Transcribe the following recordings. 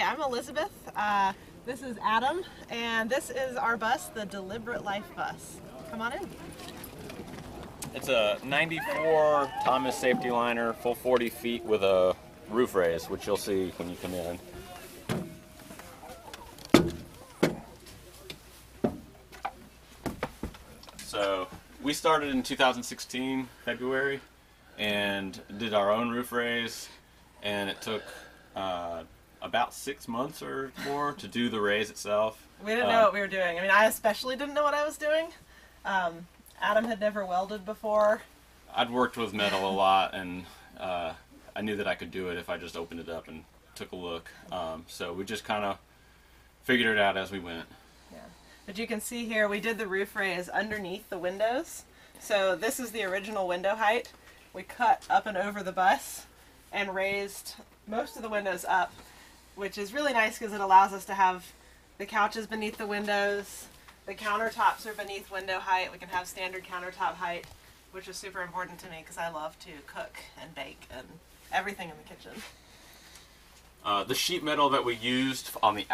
I'm Elizabeth. This is Adam, and this is our bus, the Deliberate Life bus. Come on in. It's a 94 Thomas safety liner, full 40 feet with a roof raise, which you'll see when you come in. So we started in 2016, February, and did our own roof raise, and it took about 6 months or more to do the raise itself. We didn't know what we were doing. I mean, I especially didn't know what I was doing. Adam had never welded before. I'd worked with metal a lot, and I knew that I could do it if I just opened it up and took a look. So we just kind of figured it out as we went. Yeah. But you can see here, we did the roof raise underneath the windows. So this is the original window height. We cut up and over the bus and raised most of the windows up, which is really nice because it allows us to have the couches beneath the windows. The countertops are beneath window height. We can have standard countertop height, which is super important to me because I love to cook and bake and everything in the kitchen. The sheet metal that we used on the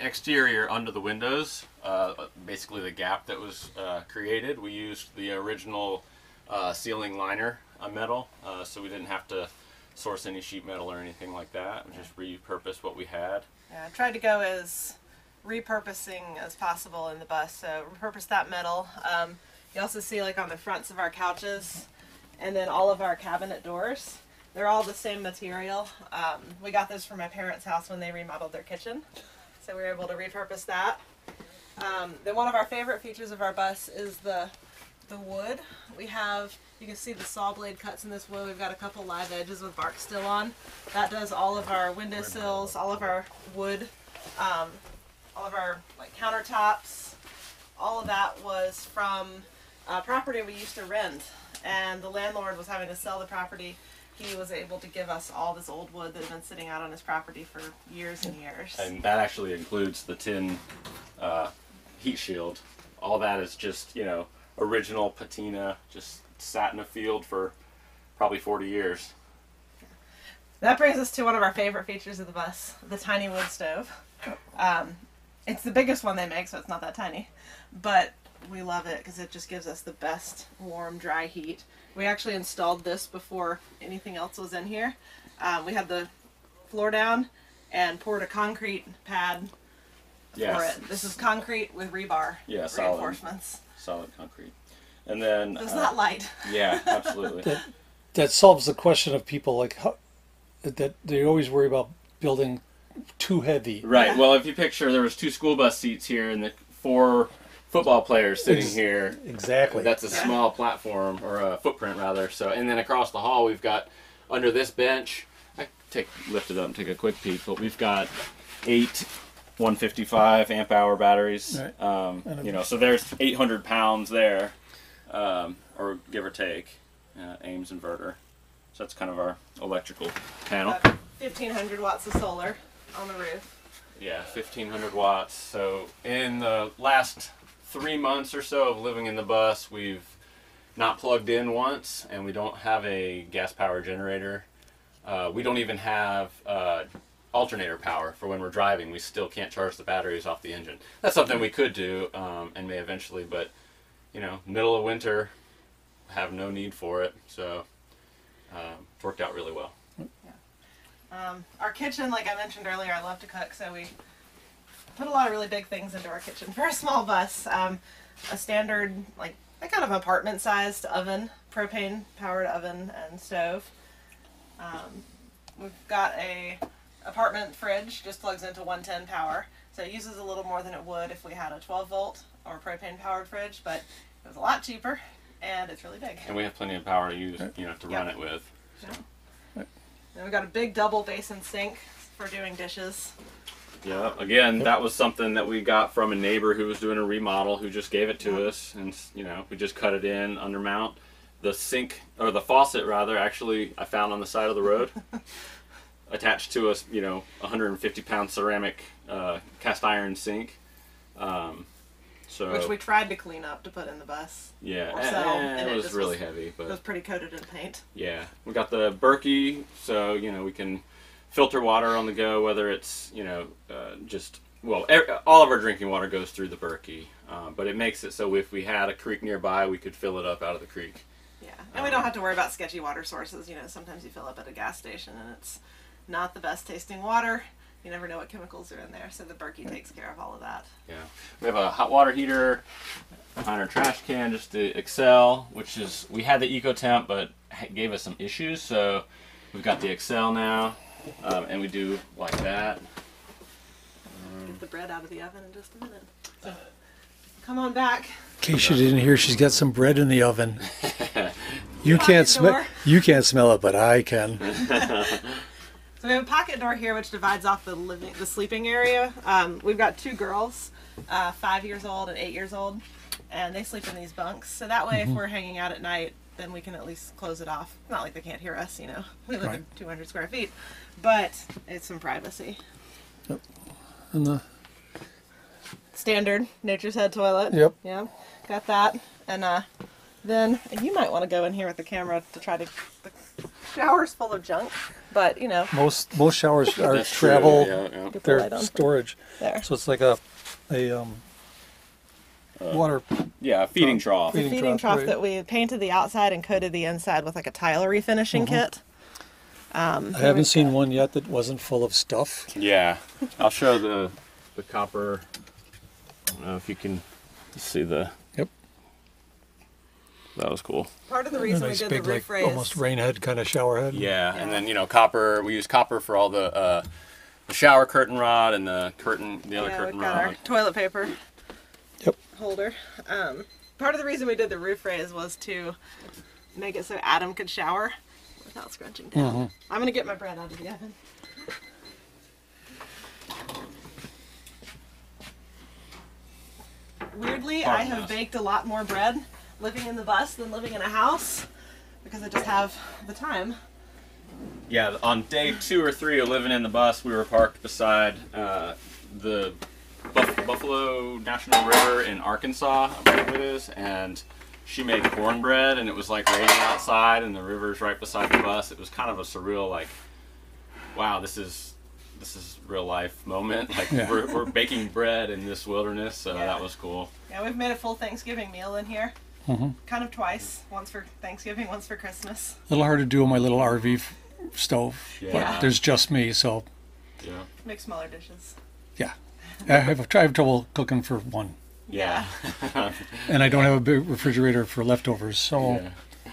exterior under the windows, basically the gap that was created, we used the original ceiling liner metal, so we didn't have to source any sheet metal or anything like that. We just repurposed what we had. Yeah, I tried to go as repurposing as possible in the bus, so repurpose that metal. You also see, like, on the fronts of our couches and then all of our cabinet doors, they're all the same material. We got this from my parents' house when they remodeled their kitchen, so we were able to repurpose that. Then one of our favorite features of our bus is the wood. We have, you can see the saw blade cuts in this wood. We've got a couple live edges with bark still on. That does all of our windowsills, all of our wood, all of our countertops. All of that was from property we used to rent, and the landlord was having to sell the property. He was able to give us all this old wood that had been sitting out on his property for years and years. And that actually includes the tin heat shield. All that is just, you know, original patina, just sat in a field for probably 40 years. That brings us to one of our favorite features of the bus, the tiny wood stove. It's the biggest one they make, so it's not that tiny, but we love it because it just gives us the best warm, dry heat. We actually installed this before anything else was in here. We had the floor down and poured a concrete pad for it. This is concrete with rebar reinforcements. Solid concrete. And then it's not light. Yeah, absolutely. That solves the question of people like that they always worry about building too heavy. Right. Yeah. Well, if you picture, there was 2 school bus seats here and the 4 football players sitting here. Exactly. That's a small platform, or a footprint rather. So, and then across the hall, we've got under this bench. Lift it up and take a quick peek. But we've got 8 155 amp hour batteries. Right. You know, so there's 800 pounds there, or give or take. Ames inverter. So that's kind of our electrical panel. 1,500 watts of solar on the roof. Yeah, 1,500 watts. So in the last 3 months or so of living in the bus, we've not plugged in once, and we don't have a gas power generator. We don't even have alternator power for when we're driving. We still can't charge the batteries off the engine. That's something we could do and may eventually, but you know, middle of winter, have no need for it. So it's worked out really well. Our kitchen, like I mentioned earlier, I love to cook, so we put a lot of really big things into our kitchen for a small bus. A standard, like a kind of apartment-sized oven, propane-powered oven and stove. We've got a apartment fridge, just plugs into 110 power, so it uses a little more than it would if we had a 12-volt or propane-powered fridge, but it was a lot cheaper, and it's really big. And we have plenty of power to use, you know, to run it with. So. Then we've got a big double basin sink for doing dishes. Yeah, again, that was something that we got from a neighbor who was doing a remodel, who just gave it to us, and you know, we just cut it in, undermount. The sink, or the faucet rather, actually I found on the side of the road, attached to a 150-pound ceramic cast iron sink. Which we tried to clean up to put in the bus. Yeah, and it was really heavy, but it was pretty coated in paint. Yeah, we got the Berkey, so you know we can filter water on the go, whether it's, all of our drinking water goes through the Berkey, but it makes it so if we had a creek nearby, we could fill it up out of the creek. Yeah, and we don't have to worry about sketchy water sources. Sometimes you fill up at a gas station and it's not the best tasting water. You never know what chemicals are in there, so the Berkey takes care of all of that. Yeah, we have a hot water heater behind our trash can just to excel, which is, we had the EcoTemp, but it gave us some issues, so we've got the Excel now, and we do like that. Get the bread out of the oven in just a minute. So, come on back. In case you didn't hear, she's got some bread in the oven. You can't smell it, but I can. So we have a pocket door here which divides off the sleeping area. We've got 2 girls, 5 years old and 8 years old, and they sleep in these bunks. So that way, if we're hanging out at night, then we can at least close it off. Not like they can't hear us, We live in 200 square feet, but it's some privacy. Yep. And the standard Nature's Head toilet. Yep. Yeah, got that. And then you might want to go in here with the camera to try to. The shower's full of junk, but most showers are That's travel. true, yeah. They're storage. There. So it's like a water. Yeah, a feeding trough. The feeding trough right. that we painted the outside and coated the inside with like a tile refinishing kit. I haven't seen one yet that wasn't full of stuff. Yeah, I'll show the copper. I don't know if you can see the. Yep. That was cool. Part of the reason Nice we did big, the roof like raise. almost rain head kind of shower head. Yeah, and then copper. We use copper for all the shower curtain rod and the other curtain we've got rod. our toilet paper Yep. holder. Part of the reason we did the roof raise was to make it so Adam could shower without scrunching down. I'm gonna get my bread out of the oven. Weirdly, I have baked a lot more bread living in the bus than living in a house because I just have the time. Yeah, on day 2 or 3 of living in the bus, we were parked beside the Buffalo National River in Arkansas, I believe it is, and she made cornbread, and it was like raining outside, and the river's right beside the bus. It was kind of a surreal, like, wow, this is real life moment. Like we're baking bread in this wilderness, so that was cool. Yeah, we've made a full Thanksgiving meal in here. Kind of twice. Once for Thanksgiving, once for Christmas. A little hard to do on my little RV stove. Yeah. But there's just me, so Yeah. Make smaller dishes. yeah. I have trouble cooking for one. Yeah. And I don't have a big refrigerator for leftovers, so Yeah.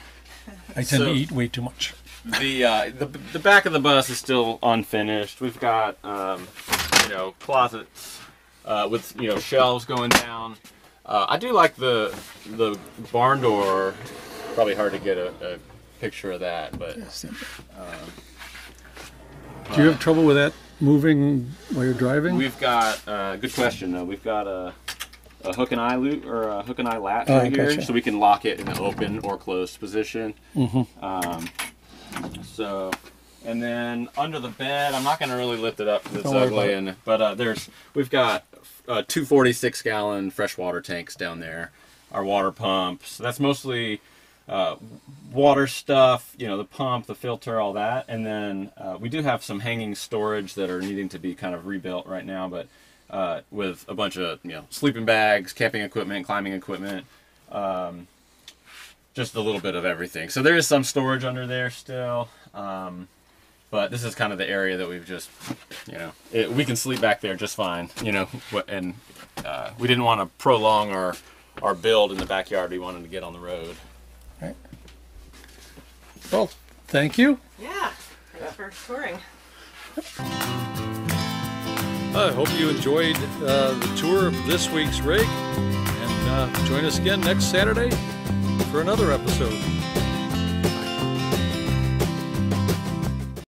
I tend to eat way too much. The back of the bus is still unfinished. We've got closets with shelves going down. I do like the barn door. Probably hard to get a picture of that, but Do you have trouble with that moving while you're driving? we've got good question though. We've got a hook and eye loop or a hook and eye latch right here, gotcha. so we can lock it in an open or closed position. So, and then under the bed, I'm not going to really lift it up because it's Don't worry ugly. about But we've got 2 46-gallon freshwater tanks down there. Our water pump. So that's mostly water stuff. The pump, the filter, all that. And then we do have some hanging storage that are needing to be kind of rebuilt right now. But with a bunch of sleeping bags, camping equipment, climbing equipment. Just a little bit of everything. So there is some storage under there still, but this is kind of the area that we've just, we can sleep back there just fine, and we didn't want to prolong our build in the backyard. We wanted to get on the road. Right. Well, thank you. Yeah. Thanks for touring. I hope you enjoyed the tour of this week's rig, and join us again next Saturday for another episode.